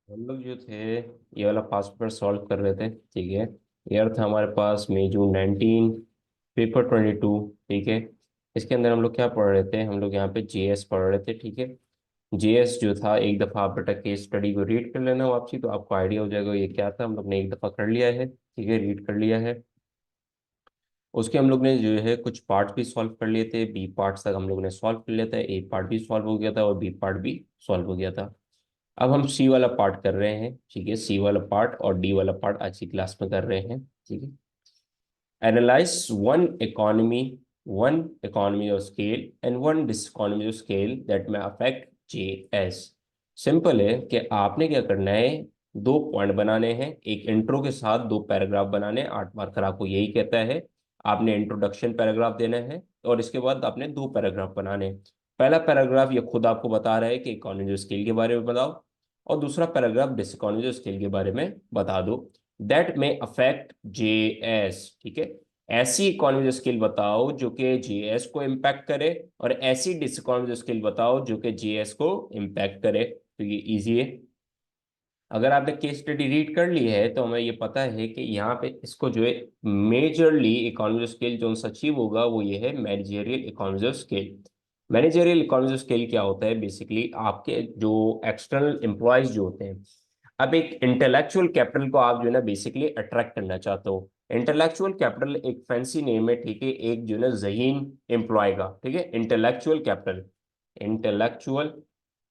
हम लोग जो थे ये वाला पास्ट पेपर सॉल्व कर रहे थे, ठीक है। ईयर था हमारे पास मई जून 19, पेपर 22, ठीक है। इसके अंदर हम लोग क्या पढ़ रहे थे, हम लोग यहाँ पे जीएस पढ़ रहे थे, ठीक है। जीएस जो था, एक दफ़ा आप बेटा केस स्टडी को रीड कर लेना वापसी, तो आपको आइडिया हो जाएगा ये क्या था। हम लोग ने एक दफ़ा कर लिया है, ठीक है, रीड कर लिया है। उसके हम लोग ने जो है कुछ पार्ट भी सॉल्व कर लिए थे, बी पार्ट तक हम लोग ने सॉल्व कर लिया था, ए पार्ट भी सॉल्व हो गया था और बी पार्ट भी सॉल्व हो गया था। अब हम सी वाला पार्ट कर रहे हैं, ठीक है। सी वाला पार्ट और डी वाला पार्ट आज की क्लास में कर रहे हैं, ठीक है। Analyse one economy of scale and one diseconomy of scale that में अफेक्ट जे एस। सिंपल है कि आपने क्या करना है, दो पॉइंट बनाने हैं, एक इंट्रो के साथ दो पैराग्राफ बनाने हैं। 8 मार्कर आपको यही कहता है। आपने इंट्रोडक्शन पैराग्राफ देना है और इसके बाद आपने दो पैराग्राफ बनाने हैं। पहला पैराग्राफ ये खुद आपको बता रहा है कि इकोनॉमी ऑफ स्केल के बारे में बताओ, और दूसरा पैराग्राफ डिसइकोनॉमी ऑफ स्केल के बारे में बता दो। दैट में अफेक्ट जे एस, ठीक है। ऐसी इकोनॉमिक स्किल बताओ जो कि जीएस को इम्पैक्ट करे, और ऐसी डिसइकोनॉमिक स्किल बताओ जो कि जीएस को इम्पैक्ट करे। तो ये इजी है। अगर आपने केस स्टडी रीड कर ली है तो हमें ये पता है कि यहाँ पे इसको जो है मेजरली इकोनॉमिक स्किल जो अचीव होगा वो ये है managerial economic skill. Managerial economic skill क्या होता है, बेसिकली आपके जो एक्सटर्नल एम्प्लॉयज जो होते हैं। अब एक इंटेलेक्चुअल कैपिटल को आप जो है ना बेसिकली अट्रैक्ट करना चाहते हो। इंटेलेक्चुअल कैपिटल एक फैंसी नेम है, ठीक है, एक जो है ना जहीन एम्प्लॉय का, ठीक है। इंटेलेक्चुअल कैपिटल, इंटेलेक्चुअल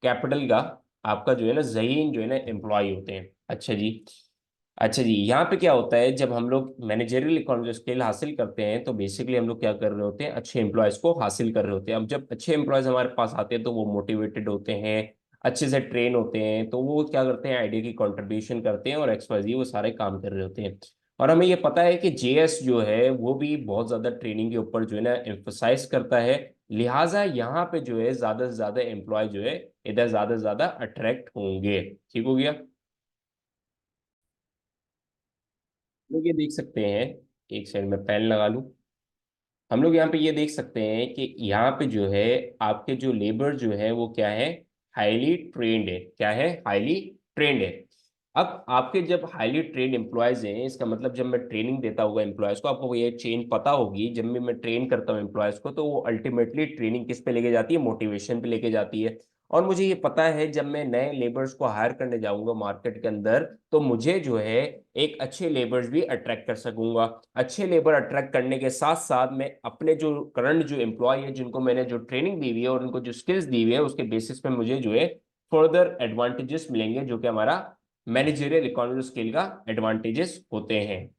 कैपिटल का आपका जो है ना जहीन जो है ना एम्प्लॉय होते हैं। अच्छा जी। अच्छा जी, यहाँ पे क्या होता है, जब हम लोग मैनेजरियल इकोनॉमिक स्किल हासिल करते हैं तो बेसिकली हम लोग क्या कर रहे होते हैं, अच्छे एम्प्लॉयज को हासिल कर रहे होते हैं। अब जब अच्छे एम्प्लॉयज हमारे पास आते हैं तो वो मोटिवेटेड होते हैं, अच्छे से ट्रेन होते हैं, तो वो क्या करते हैं, आइडिया की कंट्रीब्यूशन करते हैं और एक्सवाइजी वो सारे काम कर रहे होते हैं। और हमें ये पता है कि जेएस जो है वो भी बहुत ज्यादा ट्रेनिंग के ऊपर जो है ना एम्फोसाइज करता है। लिहाजा यहाँ पे जो है ज्यादा से ज्यादा एम्प्लॉय जो है इधर ज्यादा से ज्यादा अट्रैक्ट होंगे। ठीक हो गया। लोग ये देख सकते हैं, एक साइड में पेन लगा लूं। हम लोग यहाँ पे ये देख सकते हैं कि यहाँ पे जो है आपके जो लेबर जो है वो क्या है, हाईली ट्रेंड है। क्या है, हाईली ट्रेंड है। अब आपके जब हाईली ट्रेंड एम्प्लॉयज हैं, इसका मतलब जब मैं ट्रेनिंग देता हुआ एम्प्लॉयज को, आपको ये चेन पता होगी, जब भी मैं ट्रेन करता हूँ एम्प्लॉयज को तो वो अल्टीमेटली ट्रेनिंग किस पे लेके जाती है, मोटिवेशन पे लेके जाती है। और मुझे ये पता है जब मैं नए लेबर्स को हायर करने जाऊंगा मार्केट के अंदर तो मुझे जो है एक अच्छे लेबर्स भी अट्रैक्ट कर सकूंगा। अच्छे लेबर अट्रैक्ट करने के साथ साथ मैं अपने जो करंट जो एम्प्लॉय है जिनको मैंने जो ट्रेनिंग दी हुई है और उनको जो स्किल्स दी हुई है उसके बेसिस पे मुझे जो है फर्दर एडवांटेजेस मिलेंगे, जो कि हमारा मैनेजरियल इकोनॉमिक स्किल का एडवांटेजेस होते हैं।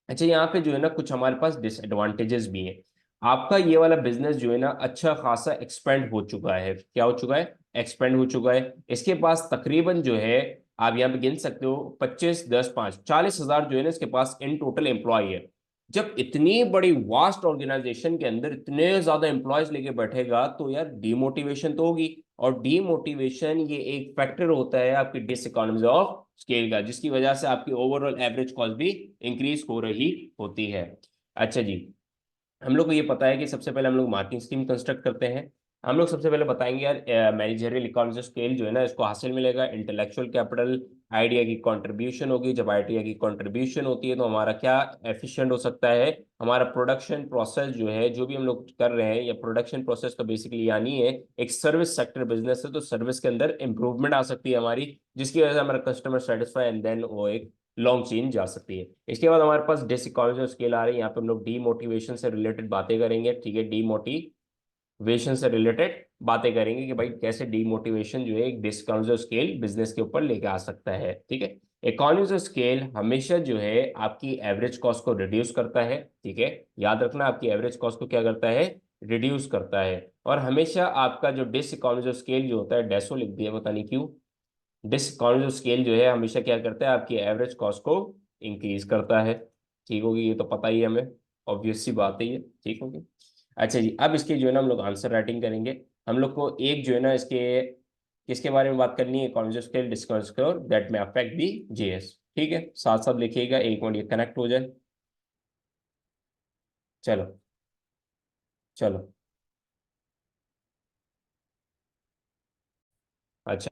अच्छा, यहाँ पे जो है ना कुछ हमारे पास डिसएडवांटेजेस भी हैं। आपका ये वाला बिजनेस जो है ना अच्छा खासा एक्सपेंड हो चुका है। क्या हो चुका है, एक्सपेंड हो चुका है। इसके पास तकरीबन जो है, आप यहाँ पे गिन सकते हो, 25, 10, 5, 40 हजार जो है ना इसके पास इन टोटल एम्प्लॉय है। जब इतनी बड़ी वास्ट ऑर्गेनाइजेशन के अंदर इतने ज्यादा एम्प्लॉयज लेके बैठेगा तो यार डीमोटिवेशन तो होगी। और डीमोटिवेशन ये एक फैक्टर होता है आपकी डिस इकोनॉमीज ऑफ स्केल का, जिसकी वजह से आपकी ओवरऑल एवरेज कॉस्ट भी इंक्रीज हो रही होती है। अच्छा जी, हम लोग को ये पता है कि सबसे पहले हम लोग मार्केटिंग स्कीम कंस्ट्रक्ट करते हैं। हम लोग सबसे पहले बताएंगे यार मैनेजरियल इकोनॉमिक स्केल जो है ना इसको हासिल मिलेगा इंटेलेक्चुअल कैपिटल, आइडिया की कंट्रीब्यूशन होगी। जब आइडिया की कंट्रीब्यूशन होती है तो हमारा क्या एफिशिएंट हो सकता है, हमारा प्रोडक्शन प्रोसेस जो है, जो भी हम लोग कर रहे हैं, या प्रोडक्शन प्रोसेस तो बेसिकली यानी है एक सर्विस सेक्टर बिजनेस है, तो सर्विस के अंदर इंप्रूवमेंट आ सकती है हमारी, जिसकी वजह से हमारा कस्टमर सेटिस्फाई एंड देन वो एक लॉन्ग चेन जा सकती है। इसके बाद हमारे पास डिसइकोनॉमिक स्केल आ रही है, यहाँ पे हम लोग डीमोटिवेशन से रिलेटेड बातें करेंगे, ठीक है। डीमोटिवेशन से रिलेटेड बातें करेंगे कि भाई कैसे डीमोटिवेशन जो है एक डिसइकोनॉमिक स्केल बिजनेस के ऊपर लेके आ सकता है, ठीक है। इकोनॉमिक स्केल हमेशा जो है आपकी एवरेज कॉस्ट को रिड्यूस करता है, ठीक है। याद रखना, आपकी एवरेज कॉस्ट को क्या करता है, रिड्यूस करता है। और हमेशा आपका जो डिसइकोनॉमिक स्केल जो होता है, डेसो लिख दिया पता नहीं क्यों, डिस्काउंट स्केल जो है हमेशा क्या करता है, आपकी एवरेज कॉस्ट को इंक्रीज करता है। ठीक होगी, ये तो पता ही है हमें, ऑब्वियस सी बात है ये। ठीक होगी। अच्छा जी, अब इसके जो है ना हम लोग आंसर राइटिंग करेंगे। हम लोग को एक जो है ना इसके किसके बारे में बात करनी है, economic scale discount score that में अफेक्ट दी जीएस। ठीक है, साथ साथ लिखिएगा, एक मिनट ये कनेक्ट हो जाए। चलो चलो। अच्छा,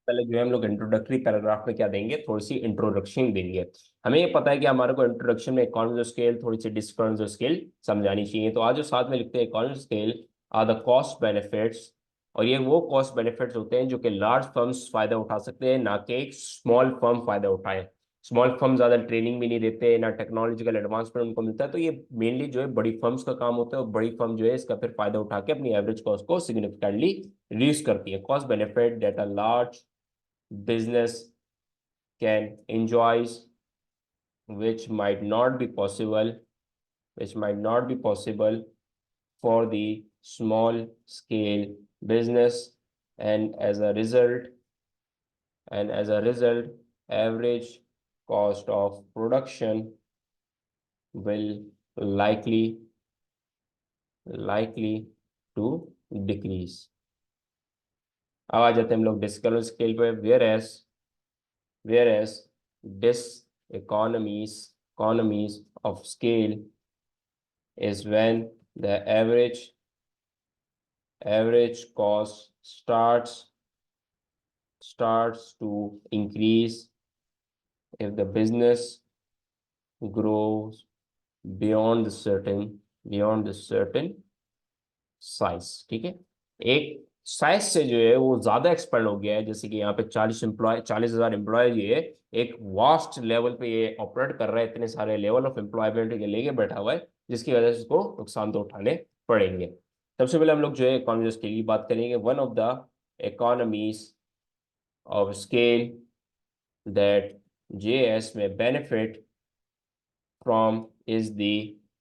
पहले जो है हम लोग इंट्रोडक्टरी पैराग्राफ में क्या देंगे, थोड़ी सी इंट्रोडक्शन देंगे। हमें ये पता है कि हमारे को इंट्रोडक्शन में इकोनॉमिज ऑफ स्केल, थोड़ी सी डिस्काउंट्स ऑफ स्केल समझानी चाहिए। तो आज जो साथ में लिखते हैं, economies of scale are the cost benefits, और ये वो कॉस्ट बेनिफिट्स होते हैं जो कि लार्ज फर्म्स फायदा उठा सकते हैं, ना कि एक स्मॉल फर्म फायदा उठाए। स्मॉल फर्म ज्यादा ट्रेनिंग भी नहीं देते, ना टेक्नोलॉजिकल एडवांसमेंट उनको मिलता है। तो ये मेनली जो है बड़ी फर्म्स का काम होता है, और बड़ी फर्म जो है इसका फिर फायदा उठा के अपनी एवरेज कॉस्ट को सिग्निफिकेंटली रिड्यूस करती है। Cost benefit that a large business can enjoys, which might not be possible, which might not be possible for the small scale business, and as a result, average cost of production will likely likely to decrease। अब आ जाते हैं हम लोग डिस्कल scale पे। whereas diseconomies of scale is when the average cost starts to increase if the business grows beyond the certain size. ठीक है, एक size से जो है वो ज्यादा एक्सपेंड हो गया है, जैसे कि यहाँ पे 40,000 ये है, एक वास्ट लेवल पे ये ऑपरेट कर रहा है, इतने सारे लेवल ऑफ एम्प्लॉयमेंट के लेके बैठा हुआ है, जिसकी वजह से उसको नुकसान तो उठाने पड़ेंगे। सबसे पहले हम लोग जो है इकोनॉमी की बात करेंगे। One of the economies of scale that JS में benefit from is the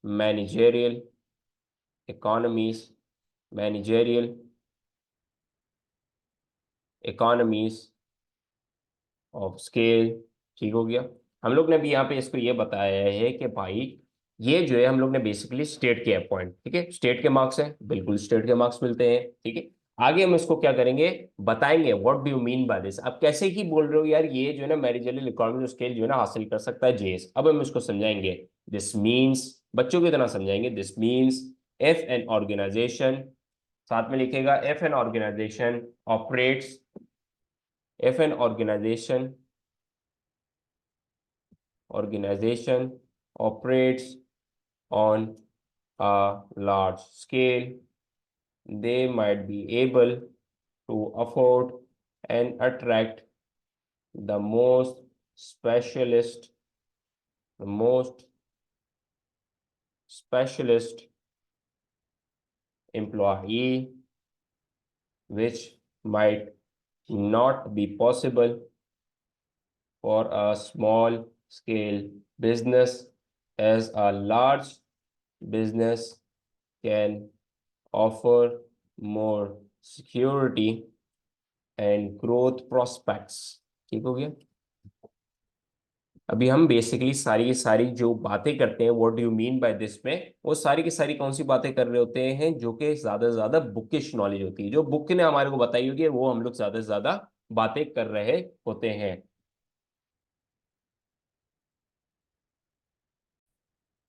managerial economies managerial economies of scale। ठीक हो गया। हम लोग ने भी यहाँ पे इसको ये बताया है कि भाई ये जो है हम लोग ने बेसिकली स्टेट के पॉइंट, ठीक है, स्टेट के मार्क्स हैं, बिल्कुल स्टेट के मार्क्स मिलते हैं। ठीक है, आगे हम इसको क्या करेंगे, बताएंगे what do you mean by this. अब कैसे ही बोल रहे हो यार, ये जो है ना मैनेजरियल इकोनॉमी स्केल जो है ना हासिल कर सकता है जेएस। अब हम इसको समझाएंगे। दिस मीन्स, बच्चों की तरह समझाएंगे। This means if an organization, साथ में लिखेगा if an organization operates, if an organization operates on a large scale, they might be able to afford and attract the specialist most specialist employee, which might not be possible for a small scale business, as a large business can offer more security and growth prospects। ठीक हो गया। अभी हम basically सारी की सारी जो बातें करते हैं what do you mean by this में, वो सारी की सारी कौन सी बातें कर रहे होते हैं जो कि ज्यादा से ज्यादा बुकिश नॉलेज होती है, जो बुक ने हमारे को बताई होगी, वो हम लोग ज्यादा से ज्यादा बातें कर रहे होते हैं।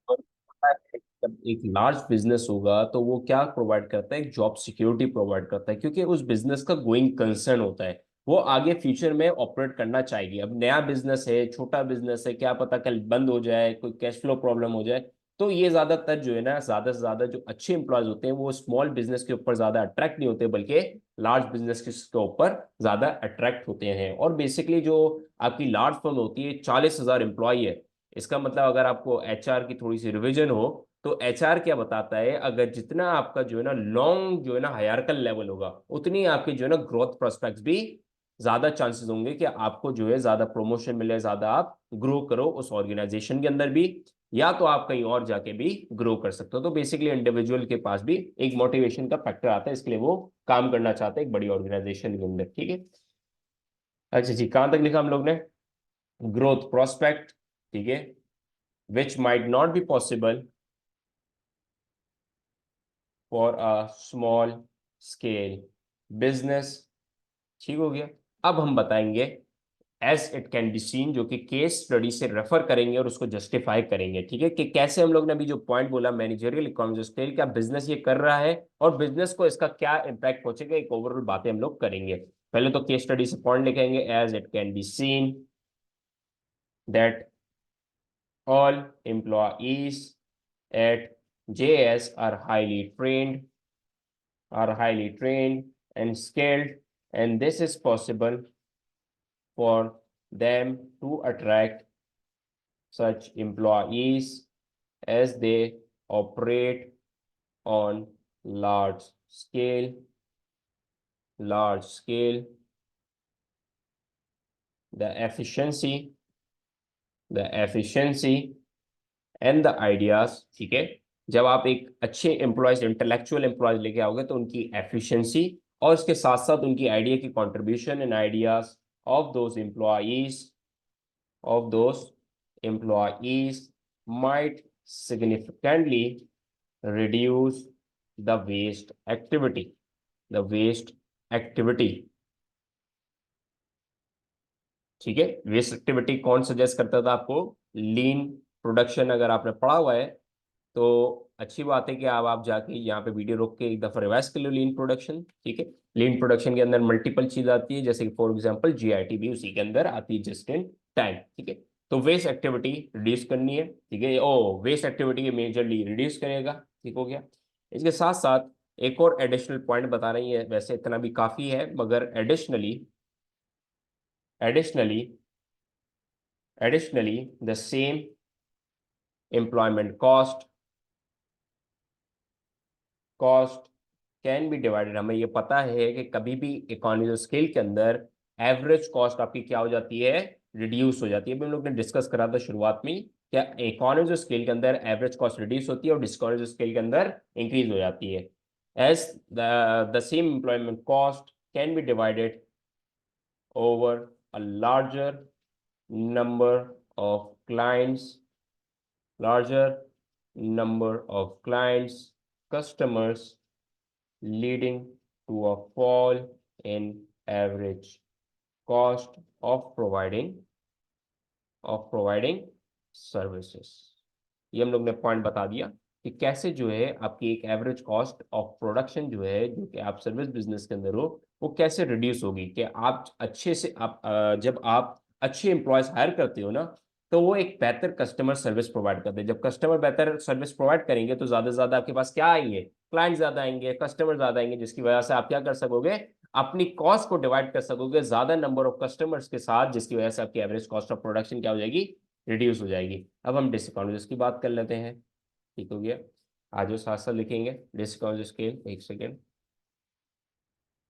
और पता है, जब एक लार्ज बिजनेस होगा तो वो क्या प्रोवाइड करता है, जॉब सिक्योरिटी प्रोवाइड करता है, क्योंकि उस बिजनेस का गोइंग कंसर्न होता है, वो आगे फ्यूचर में ऑपरेट करना चाहेगी। अब नया बिजनेस है, छोटा बिजनेस है, क्या पता कल बंद हो जाए, कोई कैश फ्लो प्रॉब्लम हो जाए। तो ये ज्यादातर जो है ना, ज्यादा से ज्यादा जो अच्छे इंप्लॉयज होते हैं वो स्मॉल बिजनेस के ऊपर ज्यादा अट्रैक्ट नहीं होते, बल्कि लार्ज बिजनेस के ऊपर ज्यादा अट्रैक्ट होते हैं। और बेसिकली जो आपकी लार्ज फर्म होती है, 40,000 एम्प्लॉय है, इसका मतलब अगर आपको एचआर की थोड़ी सी रिवीजन हो, तो एचआर क्या बताता है, अगर जितना आपका जो है ना लॉन्ग जो है ना हायरार्कल लेवल होगा, उतनी आपकी जो है ना ग्रोथ प्रोस्पेक्ट्स भी ज्यादा चांसेस होंगे कि आपको जो है ज्यादा प्रमोशन मिले, ज्यादा आप ग्रो करो उस ऑर्गेनाइजेशन के अंदर भी, या तो आप कहीं और जाके भी ग्रो कर सकते हो। तो बेसिकली इंडिविजुअल के पास भी एक मोटिवेशन का फैक्टर आता है, इसके लिए वो काम करना चाहते हैं एक बड़ी ऑर्गेनाइजेशन के अंदर। ठीक है, अच्छा जी, कहां तक लिखा हम लोग ने, ग्रोथ प्रोस्पेक्ट। ठीक है, which might not be possible for a small scale business. ठीक हो गया। अब हम बताएंगे as it can be seen, जो कि केस स्टडी से रेफर करेंगे और उसको जस्टिफाई करेंगे। ठीक है, कि कैसे हम लोग ने अभी जो पॉइंट बोला मैनेजरियल इकोनॉमिक्स ऑफ स्केल, क्या बिजनेस ये कर रहा है और बिजनेस को इसका क्या इंपैक्ट पहुंचेगा, एक ओवरऑल बातें हम लोग करेंगे। पहले तो केस स्टडी से पॉइंट लिखेंगे, as it can be seen that all employees at JS are highly trained and skilled, and this is possible for them to attract such employees as they operate on large scale, large scale. The efficiency and the ideas, ठीक है। जब आप एक अच्छे employees, intellectual employees लेके आओगे तो उनकी एफिशिएंसी और उसके साथ साथ उनकी आइडिया की contribution and ideas of those employees might significantly reduce the waste activity, ठीक है। वेस्ट एक्टिविटी कौन सजेस्ट करता था आपको? Lean production. अगर आपने पढ़ा हुआ है तो अच्छी बात है कि आप जाके यहाँ पे वीडियो रोक के एक दफा रिवाइज कर लो लीन प्रोडक्शन, ठीक है। लीन प्रोडक्शन के अंदर मल्टीपल चीज आती है, जैसे कि फॉर एग्जांपल जीआईटी भी उसी के अंदर आती है, जस्ट इन टाइम, ठीक है। तो वेस्ट एक्टिविटी रिड्यूस करनी है, ठीक है। ओ वेस्ट एक्टिविटी मेजरली रिड्यूस करेगा, ठीक हो गया। इसके साथ साथ एक और एडिशनल पॉइंट बता रही है, वैसे इतना भी काफी है, मगर additionally the same employment cost can be divided. हमें ये पता है कि कभी भी इकोनॉमीज ऑफ स्केल के अंदर एवरेज कॉस्ट आपकी क्या हो जाती है? रिड्यूस हो जाती है। अभी हम लोग ने डिस्कस करा था शुरुआत में, क्या इकोनॉमीज ऑफ स्केल के अंदर एवरेज कॉस्ट रिड्यूस होती है और डिस्काउंटेज ऑफ स्केल के अंदर इंक्रीज हो जाती है। As the same employment cost can be divided over a larger number of clients, customers, leading to a fall in average cost of providing services। ये हम लोग ने पॉइंट बता दिया कि कैसे जो है आपकी एक एवरेज कॉस्ट ऑफ प्रोडक्शन जो है, जो कि आप सर्विस बिजनेस के अंदर हो, वो कैसे रिड्यूस होगी। कि आप अच्छे से जब आप अच्छे एम्प्लॉयज हायर करते हो ना, तो वो एक बेहतर कस्टमर सर्विस प्रोवाइड करते हैं। जब कस्टमर बेहतर सर्विस प्रोवाइड करेंगे तो ज्यादा से ज्यादा आपके पास क्या आएंगे? क्लाइंट ज्यादा आएंगे, कस्टमर ज्यादा आएंगे, जिसकी वजह से आप क्या कर सकोगे? अपनी कॉस्ट को डिवाइड कर सकोगे ज्यादा नंबर ऑफ कस्टमर्स के साथ, जिसकी वजह से आपकी एवरेज कॉस्ट ऑफ प्रोडक्शन क्या हो जाएगी? रिड्यूस हो जाएगी। अब हम डिसअकाउंटेज की बात कर लेते हैं, ठीक हो गया। आज वो साथ साथ लिखेंगे डिसअकाउंटेज स्केल, एक सेकेंड।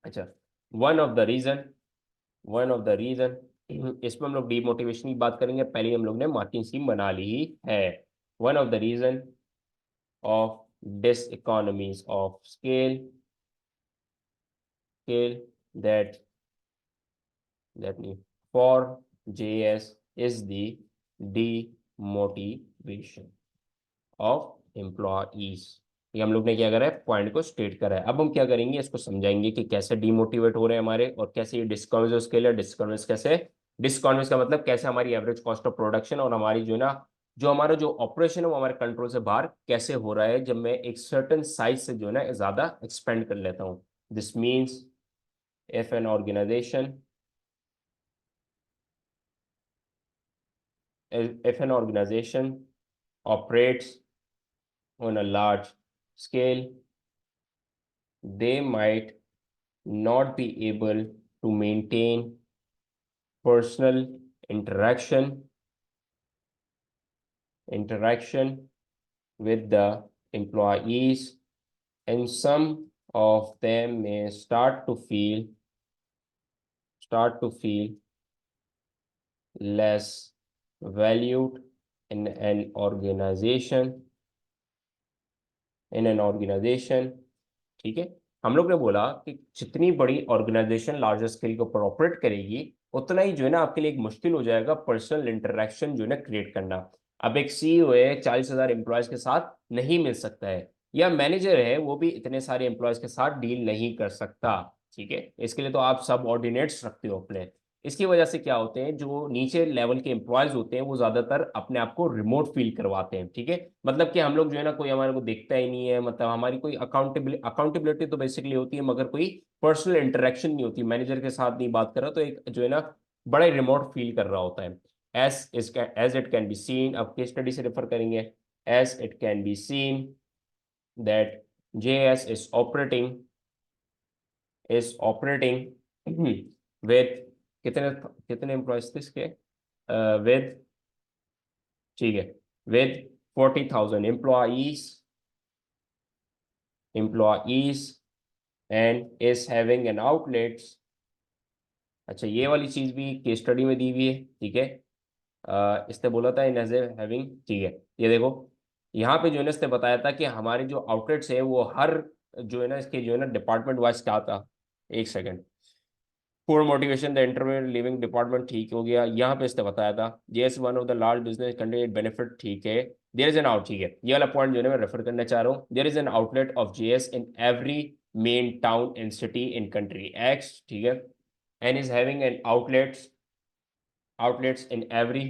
अच्छा, वन ऑफ द रीजन इसमें हम लोग डीमोटिवेशन की बात करेंगे, पहले हम लोग ने मार्किंग स्कीम बना ली ही है। One of the reason of diseconomies of scale that for JS is the demotivation of employees। ये हम लोग ने क्या करा है? पॉइंट को स्टेट करा है। अब हम क्या करेंगे? इसको समझाएंगे कि कैसे डीमोटिवेट हो रहे हैं हमारे, और कैसे ये डिस्काउंट स्केल है। डिस्काउंट का मतलब कैसे हमारी एवरेज कॉस्ट ऑफ प्रोडक्शन और हमारी जो हमारा जो ऑपरेशन है वो हमारे कंट्रोल से बाहर कैसे हो रहा है, जब मैं एक सर्टन साइज से जो है ना ज्यादा एक्सपेंड कर लेता हूँ। This means if an organization operates on a large scale, they might not be able to maintain personal interaction with the employees, and some of them may start to feel less valued in an organization, ठीक है। हम लोग ने बोला कि जितनी बड़ी organisation larger scale के ऊपर ऑपरेट करेगी, उतना ही जो है ना आपके लिए एक मुश्किल हो जाएगा पर्सनल इंटरेक्शन जो है ना क्रिएट करना। अब एक सीईओ है, 40,000 एम्प्लॉयज के साथ नहीं मिल सकता है, या मैनेजर है वो भी इतने सारे एम्प्लॉयज के साथ डील नहीं कर सकता, ठीक है। इसके लिए तो आप सब ऑर्डिनेट्स रखते हो अपने। इसकी वजह से क्या होते हैं, जो नीचे लेवल के एम्प्लॉयज होते हैं वो ज्यादातर अपने आप को रिमोट फील करवाते हैं। ठीक है, मतलब कि हम लोग जो है ना, कोई हमारे को देखता ही नहीं है, मतलब हमारी कोई अकाउंटेबिलिटी तो बेसिकली होती है, मगर कोई पर्सनल इंटरेक्शन नहीं होती, मैनेजर के साथ नहीं बात कर रहा, तो एक जो है ना बड़ा रिमोट फील कर रहा होता है। As it can be seen, अब केस स्टडी से रेफर करेंगे। As it can be seen that JS is operating with कितने कितने एम्प्लॉयज थे इसके, विद, ठीक है, with 40,000 employees and is having N outlets. अच्छा, ये वाली चीज भी केस स्टडी में दी हुई है। ठीक है, इसने बोला था इन एज ए हैविंग, ठीक है, ये देखो यहाँ पे जो है ना इसने बताया था कि हमारे जो आउटलेट्स है वो हर जो है ना इसके जो है ना डिपार्टमेंट वाइज क्या था। एक second, for motivation the interview living department, ठीक हो गया। यहाँ पे इसने बताया था JS one of the large business candidate benefit, ठीक है। देयर इज एन आउट, ठीक है, ये वाला पॉइंट जो है मैं रेफर करना चाह रहा हूँ। There is an outlet of JS in every main town and city in country X, ठीक है, and is having an outlets in every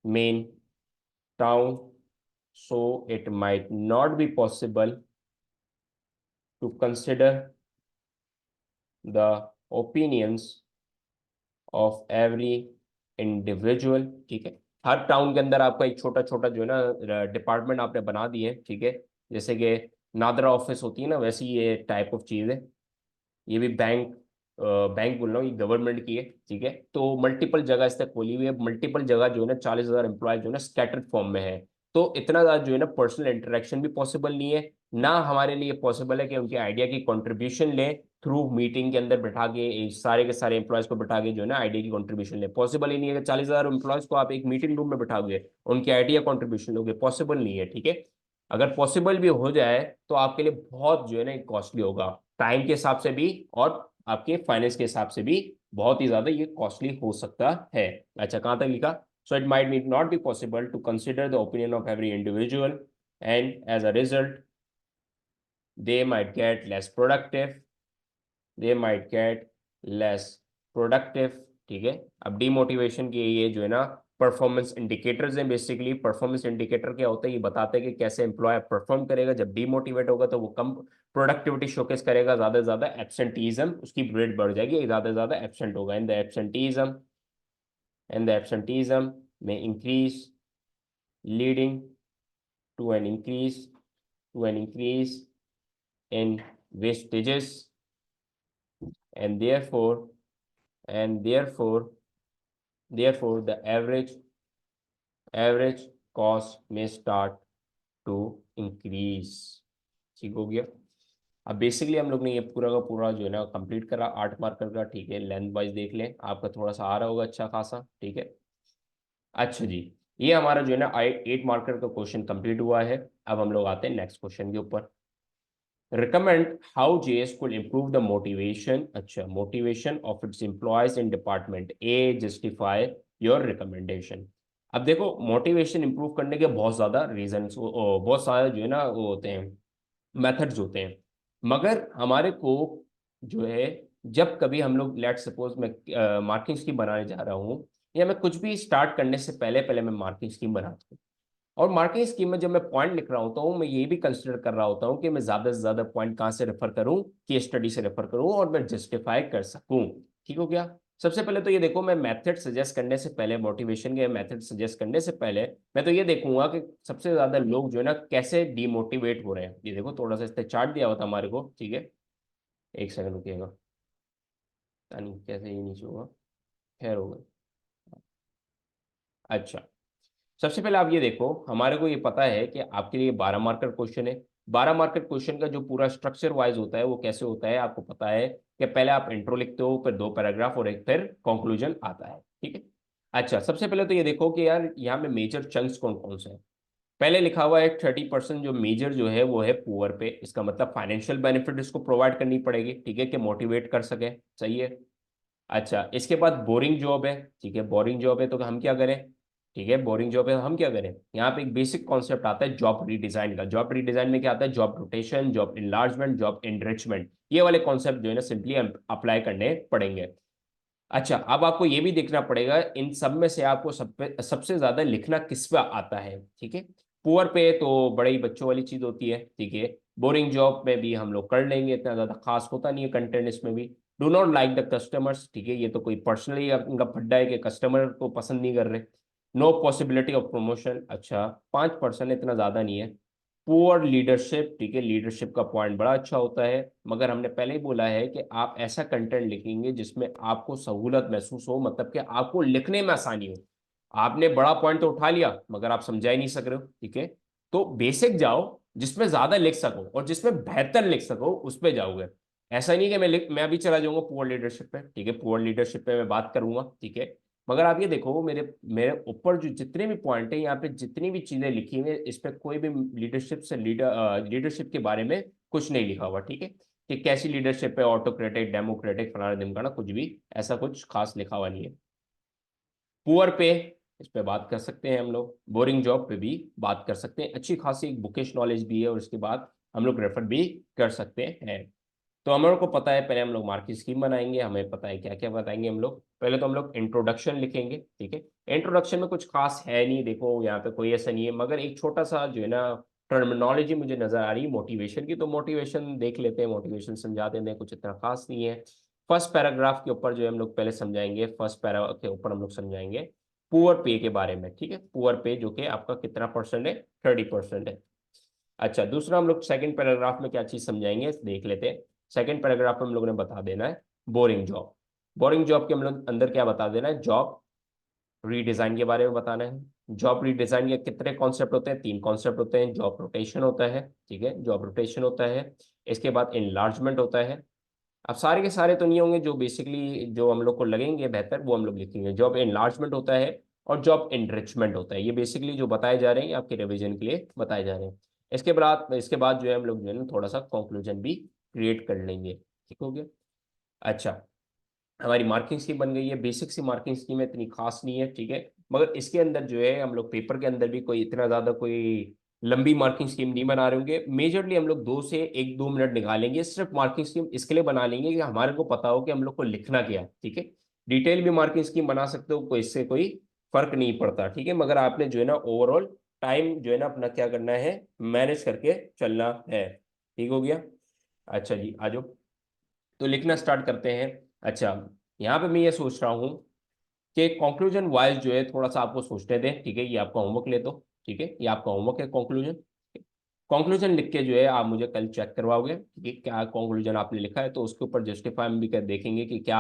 main town, so it might not be possible to consider the opinions of every individual। ठीक है, हर town के अंदर आपका एक छोटा छोटा जो है ना डिपार्टमेंट आपने बना दिए, ठीक है, जैसे कि नादरा ऑफिस होती है ना, वैसी ये टाइप ऑफ चीज है। ये भी बैंक बोल रहा हूँ, ये गवर्नमेंट की है। ठीक है, तो मल्टीपल जगह इसने खोली हुई है, मल्टीपल जगह जो है ना 40,000 एम्प्लॉय जो है ना स्कैटर्ड फॉर्म में है। तो इतना ज़्यादा जो है ना पर्सनल इंटरेक्शन भी पॉसिबल नहीं है, ना हमारे लिए पॉसिबल है कि उनके आइडिया की कंट्रीब्यूशन लें थ्रू मीटिंग के अंदर बैठा के, सारे के सारे एम्प्लॉयज को बैठा के जो है ना आइडिया की कंट्रीब्यूशन ले। पॉसिबल ही नहीं है कि 40,000 एम्प्लॉयज को आप एक मीटिंग रूम में बैठाओगे, उनके आइडिया कंट्रीब्यूशन लोगे, पॉसिबल नहीं है। ठीक है, अगर पॉसिबल भी हो जाए तो आपके लिए बहुत जो है ना कॉस्टली होगा, टाइम के हिसाब से भी और आपके फाइनेंस के हिसाब से भी बहुत ही ज्यादा ये कॉस्टली हो सकता है। अच्छा, कहां तक लिखा? So it might not be possible to consider the opinion of every individual and as a result they might get less productive, they might get less productive. ठीक है, अब डीमोटिवेशन की ये जो है ना परफॉर्मेंस इंडिकेटर्स हैं। बेसिकली परफॉर्मेंस इंडिकेटर क्या होता है, ये बताते हैं कि कैसे एम्प्लॉय परफॉर्म करेगा। जब डीमोटिवेट होगा तो वो कम प्रोडक्टिविटी शोकेस करेगा, ज्यादा से ज्यादा एब्सेंटीज्म, उसकी रेट बढ़ जाएगी, ज्यादा से ज्यादा एब्सेंट होगा। इन द एब्सेंटीज्म में increase, leading to an increase in wastages, and therefore the average cost may start to increase। ठीक हो गया। अब बेसिकली हम लोग ने ये पूरा का पूरा जो है ना कंप्लीट करा 8 मार्कर का। ठीक है, लेंथ वाइज देख लें, आपका थोड़ा सा आ रहा होगा अच्छा खासा। ठीक है, अच्छा जी, ये हमारा जो है ना 8 मार्कर का क्वेश्चन कंप्लीट हुआ है। अब हम लोग आते हैं नेक्स्ट क्वेश्चन के ऊपर। Recommend how JS could improve the motivation, अच्छा, motivation of its employees in department A, justify your recommendation। अब देखो, मोटिवेशन इंप्रूव करने के बहुत ज्यादा रीजन, बहुत सारे जो है ना वो होते हैं, मेथड्स होते हैं, मगर हमारे को जो है, जब कभी हम लोग लेट सपोज मैं मार्किंग स्कीम बनाने जा रहा हूँ, या मैं कुछ भी स्टार्ट करने से पहले पहले मैं मार्किंग स्कीम बनाता हूँ, और मार्किंग स्कीम में जब मैं पॉइंट लिख रहा होता हूँ, मैं ये भी कंसिडर कर रहा होता हूँ कि मैं ज्यादा से ज्यादा पॉइंट कहाँ से रेफर करूँ, केस स्टडी से रेफर करूँ और मैं जस्टिफाई कर सकूँ। ठीक हो गया। सबसे पहले तो ये देखो, मैं मेथड सजेस्ट करने से पहले, मोटिवेशन के मेथड सजेस्ट करने से पहले मैं तो ये देखूंगा कि सबसे ज्यादा लोग जो है ना कैसे डिमोटिवेट हो रहे हैं। ये देखो, थोड़ा सा इस पे चार्ट दिया हुआ था हमारे को। ठीक है, एक सेकंड रुकिएगा, पता नहीं कैसे ये नीचे होगा, खैर होगा। अच्छा, सबसे पहले आप ये देखो, हमारे को ये पता है कि आपके लिए 12 मार्कर क्वेश्चन है। 12 मार्कर क्वेश्चन का जो पूरा स्ट्रक्चर वाइज होता है वो कैसे होता है, आपको पता है कि पहले आप इंट्रो लिखते हो, फिर 2 पैराग्राफ और एक फिर कंक्लूजन आता है। ठीक है, अच्छा, सबसे पहले तो ये देखो कि यार यहाँ में मेजर चंक्स कौन कौन से हैं। पहले लिखा हुआ है 30% जो मेजर जो है वो है पुअर पे, इसका मतलब फाइनेंशियल बेनिफिट इसको प्रोवाइड करनी पड़ेगी। ठीक है, कि मोटिवेट कर सके, सही है। अच्छा, इसके बाद बोरिंग जॉब है। ठीक है, बोरिंग जॉब है तो हम क्या करें, ठीक है, बोरिंग जॉब है तो हम क्या करें, यहाँ पे एक बेसिक कॉन्सेप्ट आता है जॉब रीडिजाइन का। जॉब रीडिजाइन में क्या आता है, job rotation, job enlargement, job enrichment, ये वाले कॉन्सेप्ट जो है ना सिंपली अप्लाई करने पड़ेंगे। अच्छा, अब आपको ये भी देखना पड़ेगा इन सब में से आपको सबसे ज्यादा लिखना किस पे आता है, ठीक है। पुअर पे तो बड़े ही बच्चों वाली चीज होती है, ठीक है। बोरिंग जॉब में भी हम लोग कर लेंगे, इतना ज्यादा खास होता नहीं है कंटेंट इसमें भी। Do not like the customers, ठीक है, ये तो कोई पर्सनली उनका फड्डा है कि कस्टमर को पसंद नहीं कर रहे। नो पॉसिबिलिटी ऑफ प्रमोशन, अच्छा 5%, इतना ज्यादा नहीं है। पुअर लीडरशिप, ठीक है, लीडरशिप का पॉइंट बड़ा अच्छा होता है, मगर हमने पहले ही बोला है कि आप ऐसा कंटेंट लिखेंगे जिसमें आपको सहूलत महसूस हो, मतलब कि आपको लिखने में आसानी हो। आपने बड़ा पॉइंट तो उठा लिया मगर आप समझा ही नहीं सक रहे हो, ठीक है। तो बेसिक जाओ, जिसमें ज्यादा लिख सको और जिसमें बेहतर लिख सको उस पे जाओगे। ऐसा नहीं कि मैं अभी चला जाऊंगा पुअर लीडरशिप पे, ठीक है, पुअर लीडरशिप पे मैं बात करूंगा, ठीक है। मगर आप ये देखो, मेरे मेरे ऊपर जो जितने भी पॉइंट है यहाँ पे, जितनी भी चीजें लिखी हुई है, इस पे कोई भी लीडरशिप से लीडरशिप के बारे में कुछ नहीं लिखा हुआ, ठीक है। कि कैसी लीडरशिप है, ऑटोक्रेटिक, डेमोक्रेटिक, फलाना ढिमकाना, कुछ भी ऐसा कुछ खास लिखा हुआ नहीं है। पुअर पे, इस पे बात कर सकते हैं हम लोग। बोरिंग जॉब पे भी बात कर सकते हैं, अच्छी खासी बुकिश नॉलेज भी है, और इसके बाद हम लोग रेफर भी कर सकते हैं। तो हम लोग को पता है, पहले हम लोग मार्केट स्कीम बनाएंगे, हमें पता है क्या क्या बताएंगे हम लोग। पहले तो हम लोग इंट्रोडक्शन लिखेंगे, ठीक है। इंट्रोडक्शन में कुछ खास है नहीं, देखो यहाँ पे कोई ऐसा नहीं है, मगर एक छोटा सा जो है ना टर्मिनोलॉजी मुझे नजर आ रही है मोटिवेशन की, तो मोटिवेशन देख लेते हैं, मोटिवेशन समझा देते हैं, कुछ इतना खास नहीं है। फर्स्ट पैराग्राफ के ऊपर जो है हम लोग पहले समझाएंगे, फर्स्ट पैरा के ऊपर हम लोग समझाएंगे पुअर पे के बारे में, ठीक है। पुअर पे जो कि आपका कितना परसेंट है, 30% है। अच्छा, दूसरा हम लोग सेकंड पैराग्राफ में क्या चीज समझाएंगे देख लेते हैं। सेकंड पैराग्राफ में हम लोगों ने बता देना है बोरिंग जॉब। बोरिंग जॉब के हम लोग अंदर क्या बता देना है, जॉब रीडिजाइन के बारे में बताना है। जॉब रीडिजाइन के कितने कॉन्सेप्ट होते हैं, 3 कॉन्सेप्ट होते हैं। जॉब रोटेशन होता है, ठीक है, जॉब रोटेशन होता है। इसके बाद इनलार्जमेंट होता है। अब सारे के सारे तो नहीं होंगे, जो बेसिकली जो हम लोग को लगेंगे बेहतर वो हम लोग लिखेंगे। जॉब एनलार्जमेंट होता है और जॉब एनरिचमेंट होता है, ये बेसिकली जो बताए जा रहे हैं ये आपके रिवीजन के लिए बताए जा रहे हैं। इसके बाद जो है हम लोग जो है ना थोड़ा सा कंक्लूजन भी क्रिएट कर लेंगे, ठीक हो गया। अच्छा, हमारी मार्किंग स्कीम बन गई है, बेसिक सी मार्किंग स्कीम है, इतनी खास नहीं है, ठीक है। मगर इसके अंदर जो है हम लोग पेपर के अंदर भी कोई इतना ज्यादा कोई लंबी मार्किंग स्कीम नहीं बना रहे होंगे। मेजरली हम लोग 2 से 1-2 मिनट निकालेंगे, सिर्फ मार्किंग स्कीम इसके लिए बना लेंगे कि हमारे को पता हो कि हम लोग को लिखना क्या है, ठीक है। डिटेल भी मार्किंग स्कीम बना सकते हो, कोई इससे कोई फर्क नहीं पड़ता, ठीक है। मगर आपने जो है ना ओवरऑल टाइम जो है ना अपना क्या करना है, मैनेज करके चलना है, ठीक हो गया। अच्छा जी, आ जाओ, तो लिखना स्टार्ट करते हैं। अच्छा, यहाँ पे मैं ये सोच रहा हूँ कि कंक्लूजन वाइज जो है थोड़ा सा आपको सोचने दें, ठीक है। ये आपका होमवर्क ले दो, ठीक है, ये आपका होमवर्क है कंक्लूजन। कंक्लूजन लिख के जो है आप मुझे कल चेक करवाओगे कि क्या कंक्लूजन आपने लिखा है, तो उसके ऊपर जस्टिफाई हम भी कर देखेंगे कि क्या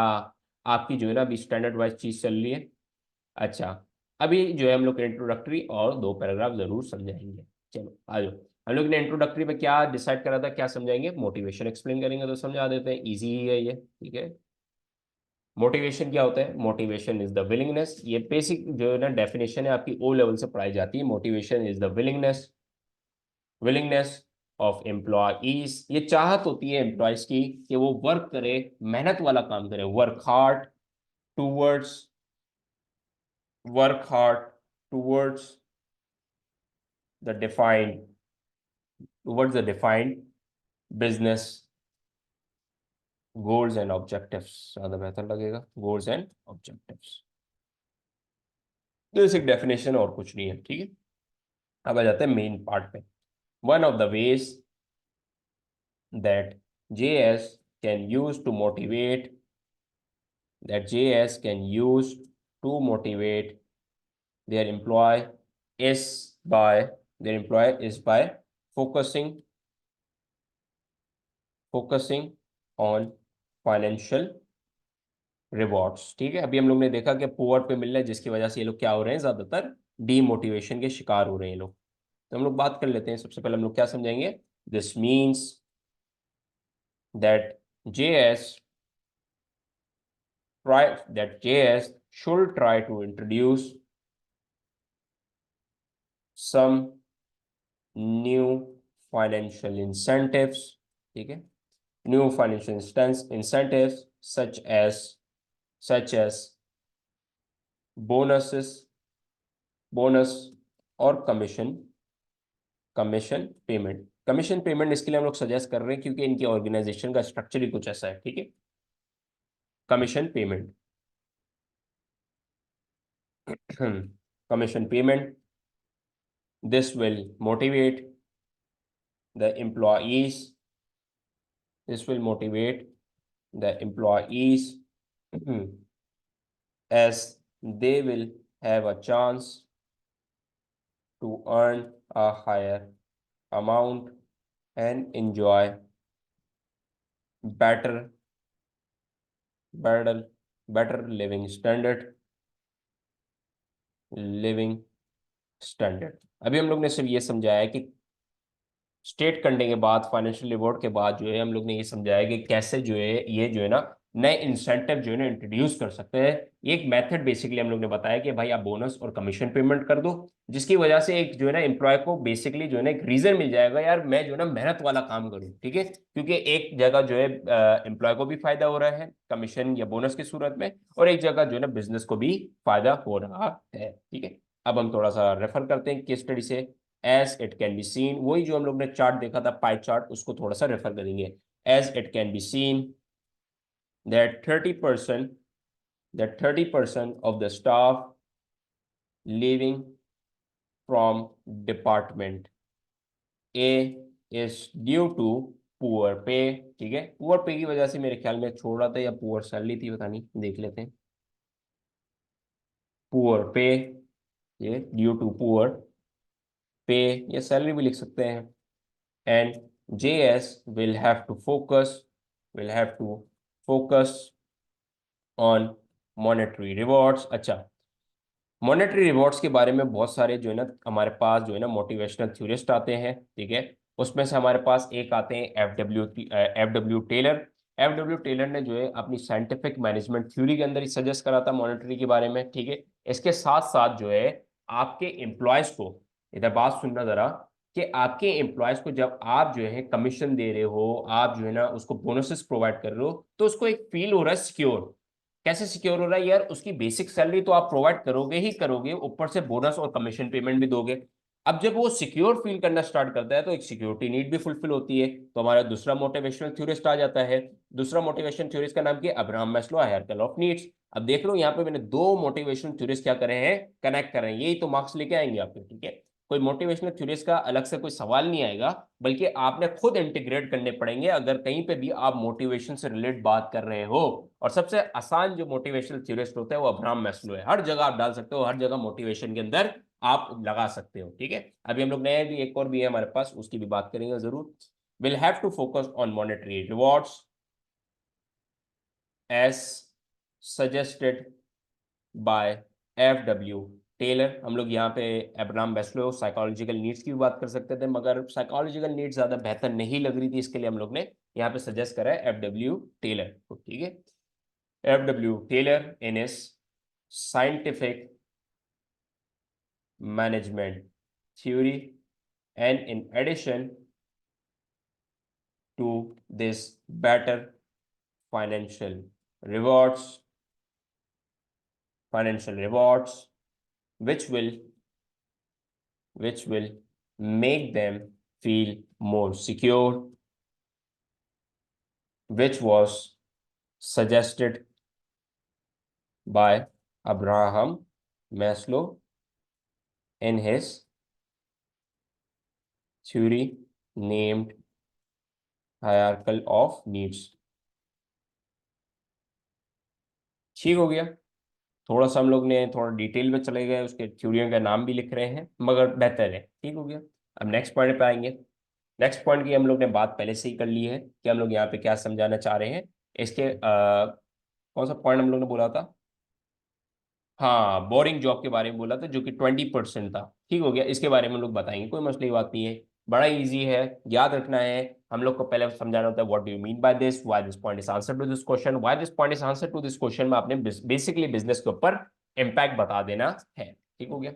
आपकी जो है ना अभी स्टैंडर्ड वाइज चीज चल रही है। अच्छा, अभी जो है हम लोग इंट्रोडक्टरी और 2 पैराग्राफ जरूर समझाएंगे। चलो आ जाओ। हम लोग ने इंट्रोडक्टरी में क्या डिसाइड करा था, क्या समझाएंगे, मोटिवेशन एक्सप्लेन करेंगे, तो समझा देते हैं, इजी ही है ये, ठीक है। मोटिवेशन क्या होता है, मोटिवेशन इज द विलिंगनेस, ये बेसिक जो है ना डेफिनेशन है आपकी ओ लेवल से पढ़ाई जाती है। Motivation is the willingness of employees, ये चाहत होती है एम्प्लॉयज की कि वो वर्क करे, मेहनत वाला काम करे, towards work hard towards the defined towards the defined business goals and objectives, ज्यादा बेहतर लगेगा, goals and objectives. Basic definition और कुछ नहीं है, ठीक है। अब आ जाते हैं मेन पार्ट पे। One of the ways that JS can use to motivate that JS can use to motivate their employee is by focusing on financial rewards, ठीक है। अभी हम लोग ने देखा कि पुअर पे मिल रहा है, जिसकी वजह से ये लोग क्या हो रहे हैं, ज्यादातर डीमोटिवेशन के शिकार हो रहे हैं ये लोग। तो हम लोग बात कर लेते हैं, सबसे पहले हम लोग क्या समझाएंगे। This means that JS JS should try to introduce some new financial incentives, ठीक है, new financial incentives such as bonuses, bonus और कमीशन पेमेंट इसके लिए हम लोग सजेस्ट कर रहे हैं क्योंकि इनकी ऑर्गेनाइजेशन का स्ट्रक्चर ही कुछ ऐसा है, ठीक है। Commission payment, commission payment. This will motivate the employees. This will motivate the employees as they will have a chance to earn a higher amount and enjoy better better better living standard. अभी हम लोग ने सिर्फ ये समझाया है कि state करने के बाद, फाइनेंशियल रिवॉर्ड के बाद जो है हम लोग ने ये समझाया कि कैसे जो है ये जो है ना नए इंसेंटिव जो है ना इंट्रोड्यूस कर सकते हैं। एक मेथड बेसिकली हम लोग ने बताया कि भाई आप बोनस और कमीशन पेमेंट कर दो, जिसकी वजह से एक जो है ना एम्प्लॉय को बेसिकली जो है ना एक रीजन मिल जाएगा, यार मैं जो है ना मेहनत वाला काम करूँ, ठीक है, क्योंकि एक जगह जो है एम्प्लॉय को भी फायदा हो रहा है कमीशन या बोनस की सूरत में, और एक जगह जो है ना बिजनेस को भी फायदा हो रहा है, ठीक है। अब हम थोड़ा सा रेफर करते हैं केस स्टडी से। As it can be seen, वही जो हम लोग ने चार्ट देखा था पाई चार्ट, उसको थोड़ा सा रेफर करेंगे। As it can be seen that 30% that 30% of the staff leaving from department A is due to poor pay, ठीक है। पुअर पे की वजह से मेरे ख्याल में छोड़ रहा था या पुअर सैलरी थी, पता नहीं, देख लेते हैं। पुअर पे, ये ड्यू टू पुअर पे, ये सैलरी भी लिख सकते हैं। And JS will have to focus on monetary rewards। अच्छा, मॉनेटरी रिवॉर्ड्स के बारे में बहुत सारे जो है ना हमारे पास जो है ना मोटिवेशनल थ्योरिस्ट आते हैं, ठीक है। उसमें से हमारे पास एक आते हैं F W Taylor. F W Taylor ने जो है अपनी साइंटिफिक मैनेजमेंट थ्योरी के अंदर ही सजेस्ट करा था मॉनेटरी के बारे में, ठीक है। इसके साथ साथ जो है आपके एम्प्लॉयज को, इधर बात सुनना जरा, कि आपके एम्प्लॉयज को जब आप जो है कमीशन दे रहे हो, आप जो है ना उसको बोनसेस प्रोवाइड कर रहे हो, तो उसको एक फील हो रहा है सिक्योर। कैसे सिक्योर हो रहा है यार, उसकी बेसिक सैलरी तो आप प्रोवाइड करोगे ही करोगे, ऊपर से बोनस और कमीशन पेमेंट भी दोगे। अब जब वो सिक्योर फील करना स्टार्ट करता है तो एक सिक्योरिटी नीड भी फुलफिल होती है। तो हमारा दूसरा मोटिवेशनल थ्योरिस्ट आ जाता है। दूसरा मोटिवेशन थ्योरिस्ट का नाम क्या है? Abraham Maslow, hierarchy of needs. अब देख लो यहाँ पे मैंने दो मोटिवेशनल थ्योरिस्ट क्या करे हैं, कनेक्ट कर रहे हैं, यही तो मार्क्स लेके आएंगे आपके, ठीक है। कोई मोटिवेशनल थ्योरिस्ट का अलग से कोई सवाल नहीं आएगा, बल्कि आपने खुद इंटीग्रेट करने पड़ेंगे अगर कहीं पे भी आप मोटिवेशन से रिलेट बात कर रहे हो। और सबसे आसान जो मोटिवेशनल थ्योरिस्ट होता है वो अब्राहम मैस्लो है। हर जगह आप डाल सकते हो, हर जगह मोटिवेशन के अंदर आप लगा सकते हो, ठीक है। अभी हम लोग नए भी एक और भी है हमारे पास, उसकी भी बात करेंगे जरूर। Will have to focus on monetary rewards as suggested by F W Taylor. हम लोग यहाँ पे अब्राहम मैस्लो साइकोलॉजिकल नीड्स की भी बात कर सकते थे, मगर साइकोलॉजिकल नीड्स ज्यादा बेहतर नहीं लग रही थी, इसके लिए हम लोग ने यहाँ पे सजेस्ट करा है एफ डब्ल्यू टेलर को, ठीक है। F W Taylor in is scientific management theory and in addition to this better financial rewards which will make them feel more secure, which was suggested by Abraham Maslow in his theory named hierarchy of needs. ठीक हो गया। थोड़ा सा हम लोग ने थोड़ा detail में चले गए, उसके थ्योरियों का नाम भी लिख रहे हैं, मगर बेहतर है, ठीक हो गया। अब नेक्स्ट पॉइंट पे आएंगे। नेक्स्ट पॉइंट की हम लोग ने बात पहले से ही कर ली है कि हम लोग यहाँ पे क्या समझाना चाह रहे हैं। इसके कौन सा पॉइंट हम लोग ने बोला था? हाँ, बोरिंग जॉब के बारे में बोला था, जो कि 20% था। ठीक हो गया, इसके बारे में हम लोग बताएंगे, कोई मसले की बात नहीं है, बड़ा इजी है, याद रखना है। हम लोग को पहले समझाना होता है what do you mean by this, why this point is answer to this question, why this point is answer to this question में आपने बेसिकली बिजनेस के ऊपर इम्पैक्ट बता देना है। ठीक हो गया।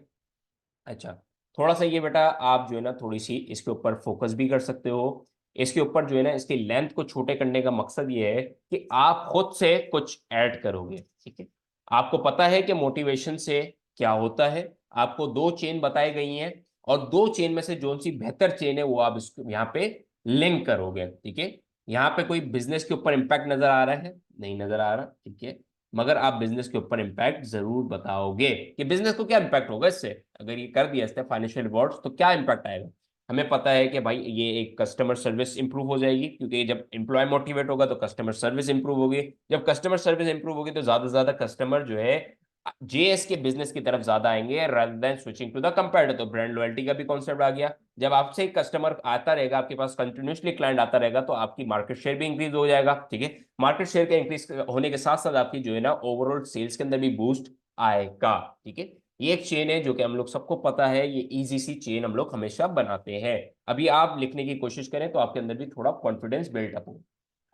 अच्छा, थोड़ा सा ये बेटा आप जो है ना थोड़ी सी इसके ऊपर फोकस भी कर सकते हो। इसके ऊपर जो है ना इसकी लेंथ को छोटे करने का मकसद ये है कि आप खुद से कुछ ऐड करोगे, ठीक है। आपको पता है कि मोटिवेशन से क्या होता है, आपको दो चेन बताई गई हैं, और दो चेन में से जो सी बेहतर चेन है वो आप इसको यहाँ पे लिंक करोगे, ठीक है। यहाँ पे कोई बिजनेस के ऊपर इंपैक्ट नजर आ रहा है? नहीं नजर आ रहा, ठीक है। मगर आप बिजनेस के ऊपर इम्पैक्ट जरूर बताओगे कि बिजनेस को क्या इम्पैक्ट होगा इससे। अगर ये कर दिया इसने फाइनेंशियल रिवॉर्ड्स तो क्या इम्पैक्ट आएगा। हमें पता है कि भाई ये एक कस्टमर सर्विस इंप्रूव हो जाएगी, क्योंकि जब एम्प्लॉय मोटिवेट होगा तो कस्टमर सर्विस इंप्रूव होगी। जब कस्टमर सर्विस इंप्रूव होगी तो ज्यादा से ज्यादा कस्टमर जो है जेएस के बिजनेस की तरफ ज्यादा आएंगे rather than switching to the competitor. तो ब्रांड लॉयल्टी का भी कॉन्सेप्ट आ गया। जब आपसे एक कस्टमर आता रहेगा, आपके पास कंटिन्यूसली क्लाइंट आता रहेगा, तो आपकी मार्केट शेयर भी इंक्रीज हो जाएगा। ठीक है, मार्केट शेयर का इंक्रीज होने के साथ साथ आपकी जो है ना ओवरऑल सेल्स के अंदर भी बूस्ट आएगा। ठीक है, ये एक चेन है जो कि हम लोग सबको पता है, ये इजी सी चेन हम लोग हमेशा बनाते हैं। अभी आप लिखने की कोशिश करें तो आपके अंदर भी थोड़ा कॉन्फिडेंस बिल्ट अप हो।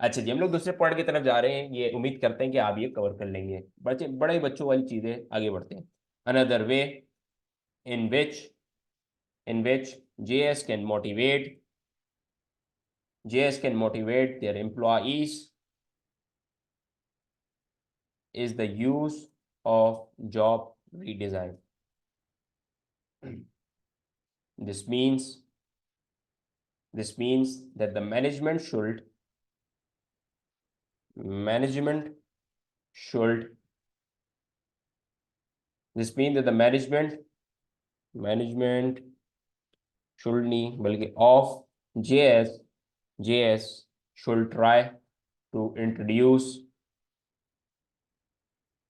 अच्छा जी, हम लोग दूसरे पॉइंट की तरफ जा रहे हैं, ये उम्मीद करते हैं कि आप ये कवर कर लेंगे। बड़े बड़े बच्चों वाली चीजें, आगे बढ़ते हैं। Another way in which JS can motivate JS can motivate their employees is the use of job redesign. This means this means that the management should this means that the management should नहीं बल्कि of JS should try to introduce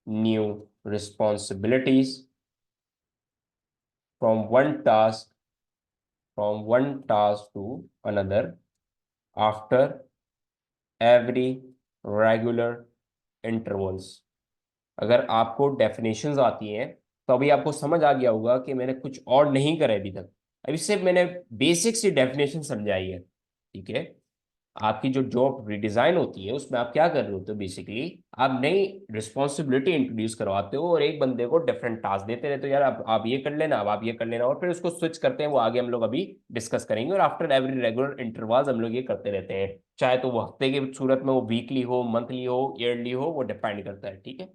new responsibilities from one task to another after every regular intervals। अगर आपको definitions आती हैं तो अभी आपको समझ आ गया होगा कि मैंने कुछ और नहीं करा अभी तक। अभी सिर्फ मैंने बेसिक सी डेफिनेशन समझाई है। ठीक है, आपकी जो जॉब रिडिजाइन होती है उसमें आप क्या कर रहे होते हो, बेसिकली आप नई रिस्पॉन्सिबिलिटी इंट्रोड्यूस करवाते हो और एक बंदे को डिफरेंट टास्क देते रहते हो। यार आप ये कर लेना, अब आप ये कर लेना, और फिर उसको स्विच करते हैं। वो आगे हम लोग अभी डिस्कस करेंगे। और आफ्टर एवरी रेगुलर इंटरवल्स हम लोग ये करते रहते हैं, चाहे तो वो हफ्ते की सूरत में, वो वीकली हो, मंथली हो, ईयरली हो, वो डिपेंड करता है। ठीक है,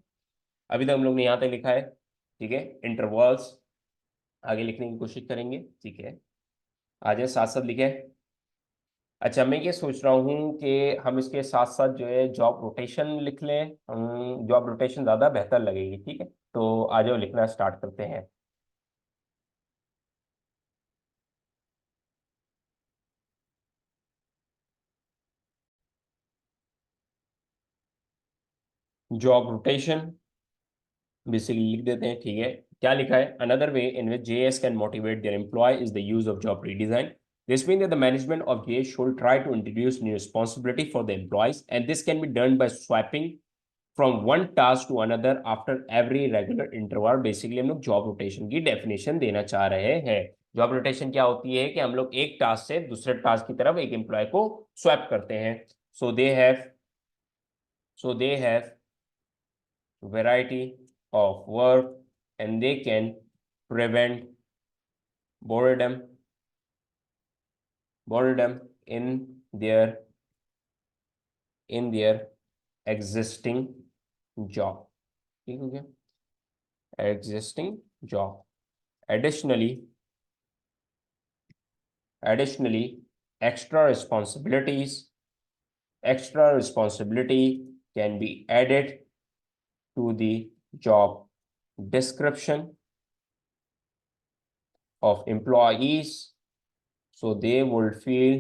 अभी तक हम लोग ने यहाँ तक लिखा है। ठीक है, इंटरवल्स आगे लिखने की कोशिश करेंगे। ठीक है, आ जाए साथ साथ लिखे। अच्छा, मैं ये सोच रहा हूँ कि हम इसके साथ साथ जो है जॉब रोटेशन लिख लें। जॉब रोटेशन ज़्यादा बेहतर लगेगी। ठीक है, तो आ जाओ लिखना स्टार्ट करते हैं। जॉब रोटेशन बेसिकली लिख देते हैं। ठीक है, क्या लिखा है, another way in which JS can motivate their employee is the use of job redesign. This means that the management of JS should try to introduce new responsibility for the employees, and this can be done by swapping from one task to another after every regular interval. Basically हम लोग job rotation की definition देना चाह रहे हैं। Job rotation क्या होती है कि हम लोग एक टास्क से दूसरे टास्क की तरफ एक एम्प्लॉय को स्वैप करते हैं। So they have so they have variety of work and they can prevent boredom boredom their in their existing job। ठीक हो गया, existing job। additionally additionally extra responsibility can be added to the job description of employees so they will feel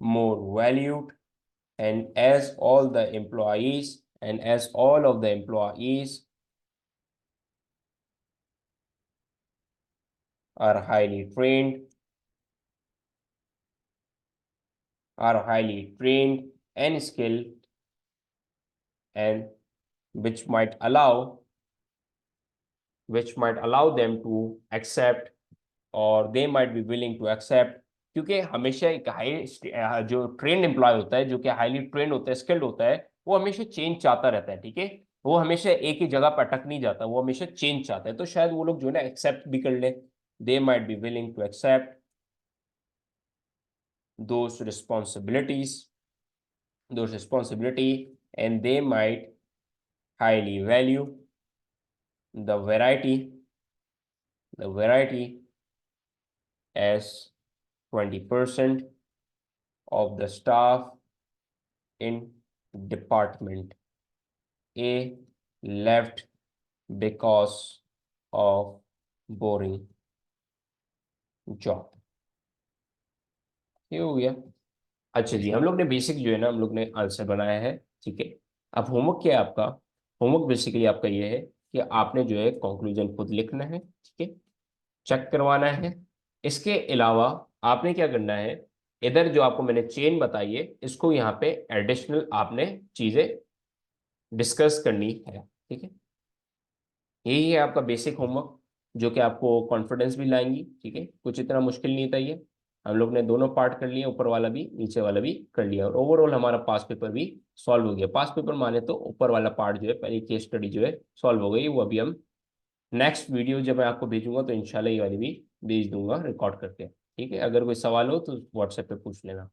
more valued, and as all the employees and as all of the employees are highly trained and skilled, and which might allow them to accept, और they might be willing to accept. क्योंकि हमेशा एक high जो trend employ होता है, जो कि highly trend होता है, स्किल्ड होता है, वो हमेशा चेंज चाहता रहता है। ठीक है, वो हमेशा एक ही जगह पर अटक नहीं जाता, वो हमेशा चेंज चाहता है। तो शायद वो लोग जो है ना एक्सेप्ट भी कर ले, they might be willing to accept those responsibilities and they might highly value the variety as 20% of the staff in department, A left because of boring job. ये हो गया। अच्छा जी, हम लोग ने बेसिक जो है ना, हम लोग ने आंसर बनाया है, ठीक है। अब होमवर्क क्या है आपका? होमवर्क बेसिकली आपका ये है कि आपने जो है कंक्लूजन खुद लिखना है, ठीक है, चेक करवाना है। इसके अलावा आपने क्या करना है, इधर जो आपको मैंने चेन बताई है, इसको यहाँ पे एडिशनल आपने चीजें डिस्कस करनी है, ठीक है। यही है आपका बेसिक होमवर्क, जो कि आपको कॉन्फिडेंस भी लाएंगी, ठीक है। कुछ इतना मुश्किल नहीं था ये। हम लोग ने दोनों पार्ट कर लिए, ऊपर वाला भी नीचे वाला भी कर लिया, और ओवरऑल हमारा पास पेपर भी सॉल्व हो गया। पास पेपर माने तो ऊपर वाला पार्ट जो है, पहली केस स्टडी जो है सॉल्व हो गई, वो अभी हम नेक्स्ट वीडियो जब मैं आपको भेजूंगा तो इंशाल्लाह ये वाली भी भेज दूंगा रिकॉर्ड करके, ठीक है। अगर कोई सवाल हो तो व्हाट्सएप पे पूछ लेना।